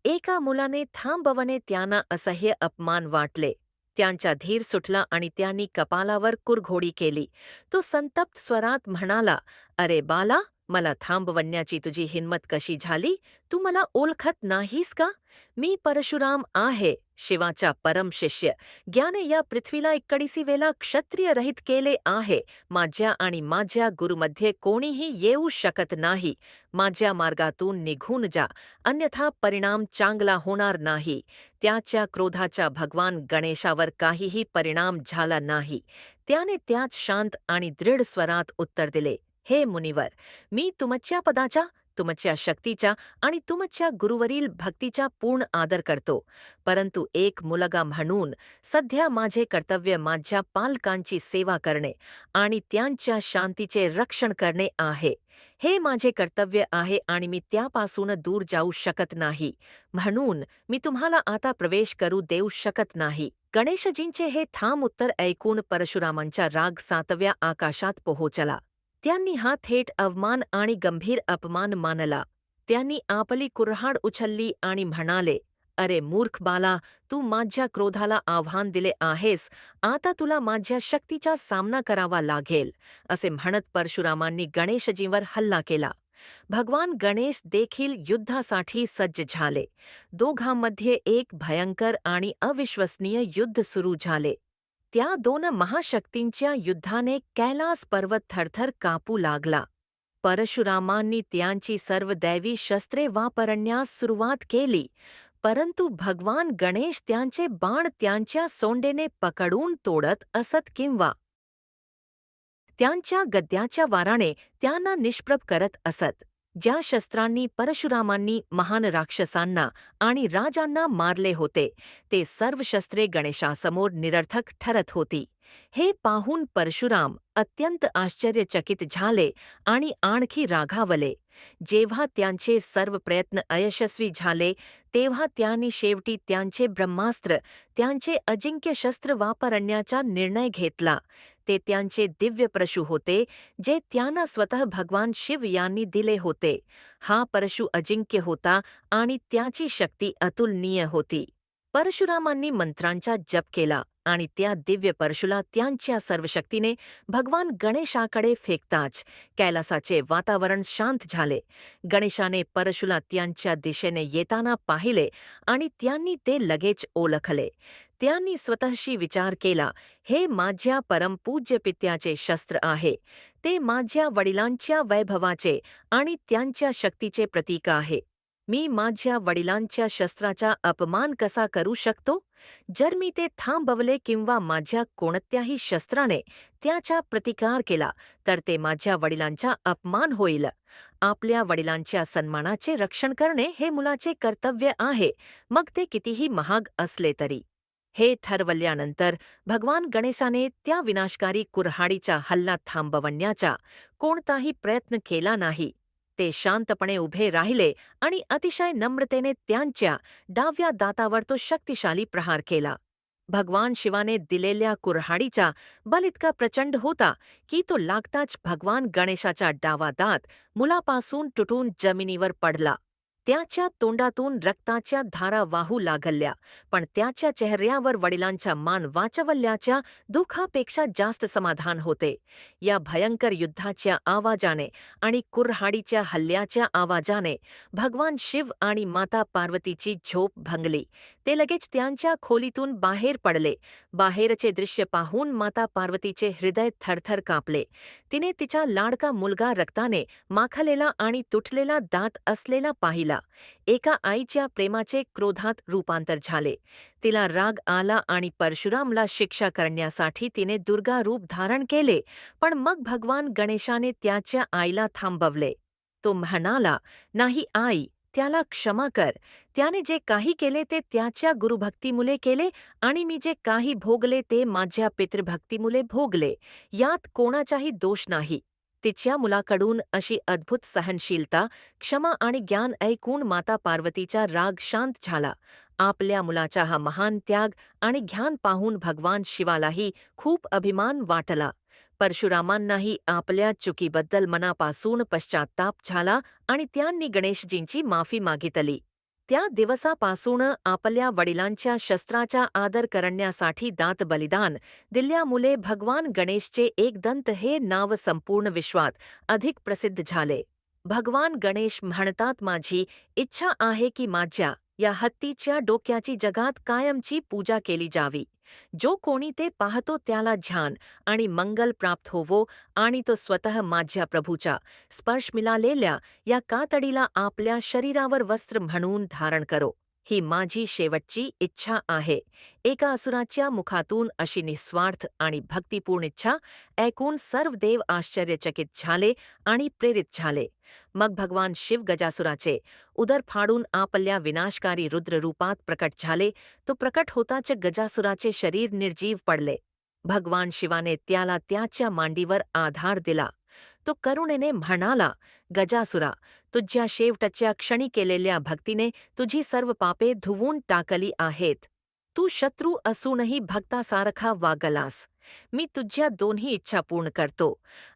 एका मुलाने थांबवणे त्यांना असह्य अपमान वाटले. त्यांचा धीर सुटला आणि त्यांनी कपालावर कुरघोडी केली. तो संतप्त स्वरात म्हणाला, अरे बाला, मला थांबवण्याची तुझी हिंमत कशी झाली? तू मला ओळखत नाहीस का? मी परशुराम आहे, शिवाचा परम शिष्य. ज्ञाने या पृथ्वीला 21 वेळा क्षत्रिय रहित केले आहे. माझ्या आणि माझ्या गुरुमध्ये कोणीही येऊ शकत नाही. माझ्या मार्गातून निघून जा, अन्यथा परिणाम चांगला होणार नाही. त्याच्या क्रोधाचा भगवान गणेशावर काहीही परिणाम झाला नाही. त्याने त्याच शांत आणि दृढ स्वरात उत्तर दिले, हे मुनिवर, मी तुमच्या पदाचा, तुमच्या शक्तीचा आणि तुमच्या गुरुवरील भक्तीचा पूर्ण आदर करतो. परंतु एक मुलगा म्हणून सध्या माझे कर्तव्य माझ्या पालकांची सेवा करणे आणि त्यांच्या शांतीचे रक्षण करणे आहे. हे माझे कर्तव्य आहे आणि मी त्यापासून दूर जाऊ शकत नाही. म्हणून मी तुम्हाला आता प्रवेश करू देऊ शकत नाही. गणेशजींचे हे ठाम उत्तर ऐकून परशुरामांचा राग 7व्या आकाशात पोहोचला. त्यांनी हा थेट अवमान आणि गंभीर अपमान मानला. त्यांनी आपली कुऱ्हाड उचलली आणि म्हणाले, अरे मूर्ख बाला, तू माझ्या क्रोधाला आव्हान दिले आहेस. आता तुला माझ्या शक्तीचा सामना करावा लागेल. असे म्हणत परशुरामांनी गणेशजींवर हल्ला केला. भगवान गणेश देखील युद्धासाठी सज्ज झाले. दोघांमध्ये एक भयंकर आणि अविश्वसनीय युद्ध सुरू झाले. त्या दोन महाशक्तींच्या युद्धाने कैलास पर्वत थरथर कापू लागला. परशुरामांनी त्यांची सर्व दैवी शस्त्रे वापरण्यास सुरुवात केली, परंतु भगवान गणेश त्यांचे बाण त्यांच्या सोंडेने पकडून तोडत असत किंवा त्यांच्या गद्याच्या वाराने त्यांना निष्प्रभ करत असत. ज्या शस्त्रांनी परशुरामांनी महान राक्षसांना आणि राजांना मारले होते, ते सर्व शस्त्रे गणेशासमोर निरर्थक ठरत होती. हे पाहून परशुराम अत्यंत आश्चर्यचकित झाले आणि आणखी रागावले. जेव्हा त्यांचे सर्व प्रयत्न अयशस्वी झाले, तेव्हा त्यांनी शेवटी त्यांचे ब्रह्मास्त्र, त्यांचे अजिंक्य शस्त्र वापरण्याचा निर्णय घेतला. ते त्यांचे दिव्य परशु होते, जे त्यांना स्वतः भगवान शिव यांनी दिले होते. हा परशु अजिंक्य होता आणि त्याची शक्ती अतुलनीय होती. परशुरामांनी मंत्रांचा जप केला आणि त्या दिव्य परशुला त्यांच्या सर्व शक्तीने भगवान गणेशाकडे फेकताच कैलासाचे वातावरण शांत झाले. गणेशाने परशुला त्यांच्या दिशेने येताना पाहिले आणि त्यांनी ते लगेच ओळखले. त्यांनी स्वतःशी विचार केला, हे माझ्या परमपूज्य पित्याचे शस्त्र आहे. ते माझ्या वडिलांच्या वैभवाचे आणि त्यांच्या शक्तीचे प्रतीक आहे. मी माझ्या वडिलांच्या शस्त्राचा अपमान कसा करू शकतो? जर मी ते थांबवले किंवा माझ्या कोणत्याही शस्त्राने त्याचा प्रतिकार केला तर ते माझ्या वडिलांचा अपमान होईल. आपल्या वडिलांच्या सन्मानाचे रक्षण करणे हे मुलाचे कर्तव्य आहे, मग ते कितीही महाग असले तरी. हे ठरवल्यानंतर भगवान गणेशाने त्या विनाशकारी कुऱ्हाडीचा हल्ला थांबवण्याचा कोणताही प्रयत्न केला नाही. ते शांतपणे उभे राहिले आणि अतिशय नम्रतेने त्यांच्या डाव्या दातावर तो शक्तिशाली प्रहार केला. भगवान शिवाने दिलेल्या कुऱ्हाडीचा बल इतका प्रचंड होता की तो लागताच भगवान गणेशाचा डावा दात मुलापासून तुटून जमिनीवर पडला. त्याच्या तोंडातून रक्ताच्या धारा वाहू लागल्या, पण त्याच्या चेहऱ्यावर वडिलांचा मान वाचवल्याच्या दुःखापेक्षा जास्त समाधान होते. या भयंकर युद्धाच्या आवाजाने आणि कुऱ्हाडीच्या हल्ल्याच्या आवाजाने भगवान शिव आणि माता पार्वतीची झोप भंगली. ते लगेच त्यांच्या खोलीतून बाहेर पडले. बाहेरचे दृश्य पाहून माता पार्वतीचे हृदय थरथर कापले. तिने तिचा लाडका मुलगा रक्ताने माखलेला आणि तुटलेला दात असलेला पाहिला. एका आईच्या प्रेमाचे क्रोधात रूपांतर झाले. तिला राग आला आणि परशुरामला शिक्षा करण्यासाठी तिने दुर्गा रूप धारण केले, पण मग भगवान गणेशाने त्याच्या आईला थांबवले. तो म्हणाला, नाही आई, त्याला क्षमा कर. त्याने जे काही केले ते त्याच्या गुरुभक्तीमुळे केले आणि मी जे काही भोगले ते माझ्या पितृभक्तीमुळे भोगले. यात कोणाचाही दोष नाही. तिच्या मुलाकडून अशी अद्भुत सहनशीलता, क्षमा आणि ज्ञान ऐकून माता पार्वतीचा राग शांत झाला. आपल्या मुलाचा हा महान त्याग आणि ज्ञान पाहून भगवान शिवालाही खूप अभिमान वाटला. परशुरामांनाही आपल्या चुकीबद्दल मनापासून पश्चात्ताप झाला आणि त्यांनी गणेशजींची माफी मागितली. त्या दिवसापासून आपल्या वडिलांच्या शस्त्राचा आदर करण्यासाठी दात बलिदान दिल्यामुळे भगवान गणेशचे एकदंत हे नाव संपूर्ण विश्वात अधिक प्रसिद्ध झाले. भगवान गणेश म्हणतात, माझी इच्छा आहे की माझ्या या हत्तीच्या डोक्याची जगात कायमची पूजा केली जावी. जो कोणी ते पाहतो त्याला ध्यान आणि मंगल प्राप्त होवो आणि तो स्वतः माझ्या प्रभूचा स्पर्श मिळालेल्या या कातडीला आपल्या शरीरावर वस्त्र म्हणून धारण करो. ही माझी शेवटची इच्छा आहे. एका असुराच्या मुखातून अशी निस्वार्थ आणि भक्तिपूर्ण इच्छा ऐकून सर्व देव आश्चर्यचकित झाले आणि प्रेरित झाले. मग भगवान शिव गजासुराचे उदर फाडून आपल्या विनाशकारी रुद्ररूपात प्रकट झाले. तो प्रकट होताच गजासुराचे शरीर निर्जीव पडले. भगवान शिवाने त्याला त्याच्या मांडीवर आधार दिला. तो करुणेने म्हणाला, गजासुरा, तुझ्या शेवटच्या क्षणी केलेल्या भक्तीने तुझी सर्व पापे धुवून टाकली आहेत. तू शत्रू असूनही भक्तासारखा वागलास. मी तुझ्या दोन्ही इच्छा पूर्ण करतो.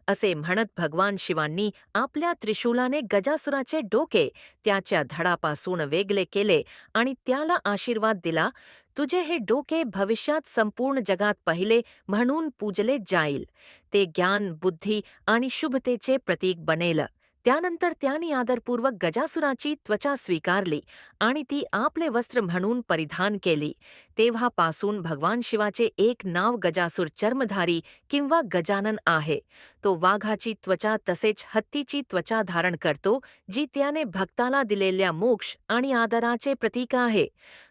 असे म्हणत भगवान शिवांनी आपल्या त्रिशूलाने गजासुराचे डोके त्याच्या धडापासून वेगळे केले आणि त्याला आशीर्वाद दिला, तुझे हे डोके भविष्यात संपूर्ण जगात पहिले म्हणून पूजले जाईल. ते ज्ञान, बुद्धी आणि शुभतेचे प्रतीक बनेल. त्यानंतर त्यांनी आदरपूर्वक गजासुराची त्वचा स्वीकारली आणि ती आपले वस्त्र म्हणून परिधान केली. तेव्हापासून भगवान शिवाचे एक नाव गजासूर चर्मधारी किंवा गजानन आहे. तो वाघाची त्वचा तसेच हत्तीची त्वचा धारण करतो, जी त्याने भक्ताला दिलेल्या मोक्ष आणि आदराचे प्रतीक आहे.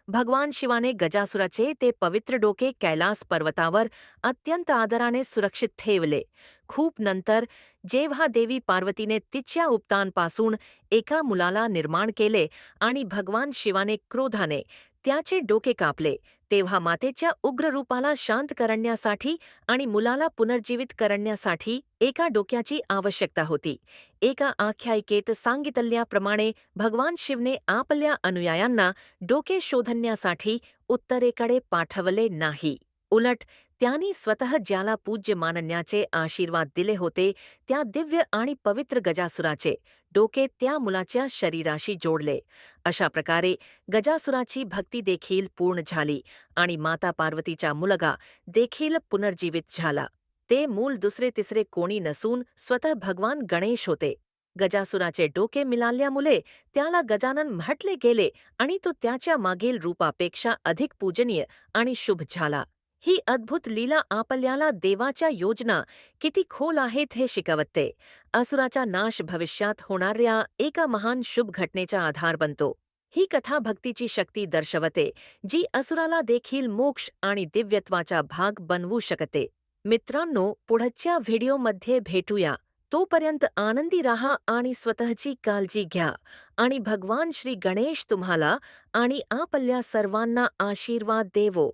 भगवान शिवाने गजासुराचे ते पवित्र डोके कैलास पर्वतावर अत्यंत आदराने सुरक्षित ठेवले. खूप नंतर जेव्हा देवी पार्वतीने तिच्या उपतांपासून एका मुलाला निर्माण केले आणि भगवान शिवाने क्रोधाने त्याचे डोके कापले, तेव्हा मातेच्या उग्र रूपाला शांत करण्यासाठी आणि मुलाला पुनर्जीवित करण्यासाठी एका डोक्याची आवश्यकता होती. एका आख्यायिकेत सांगितल्याप्रमाणे भगवान शिवने आपल्या अनुयायांना डोके शोधण्यासाठी उत्तरेकडे पाठवले नाही. उलट त्यांनी स्वतः ज्याला पूज्य मानण्याचे आशीर्वाद दिले होते त्या दिव्य आणि पवित्र गजासुराचे डोके त्या मुलाच्या शरीराशी जोडले. अशा प्रकारे गजासुराची भक्ती देखील पूर्ण झाली आणि माता पार्वतीचा मुलगा देखील पुनर्जीवित झाला. ते मूल दुसरे तिसरे कोणी नसून स्वतः भगवान गणेश होते. गजासुराचे डोके मिळाल्यामुळे त्याला गजानन म्हटले गेले आणि तो त्याच्या मागील रूपापेक्षा अधिक पूजनीय आणि शुभ झाला. ही अद्भुत लीला आपल्याला देवाच्या योजना किती खोल आहेत हे शिकवते. असुराचा नाश भविष्यात होणाऱ्या एका महान शुभ घटनेचा आधार बनतो. ही कथा भक्तीची शक्ती दर्शवते, जी असुराला देखील मोक्ष आणि दिव्यत्वाचा भाग बनवू शकते. मित्रांनो, पुढच्या व्हिडिओमध्ये भेटूया. तोपर्यंत आनंदी राहा आणि स्वतःची काळजी घ्या आणि भगवान श्री गणेश तुम्हाला आणि आपल्या सर्वांना आशीर्वाद देवो.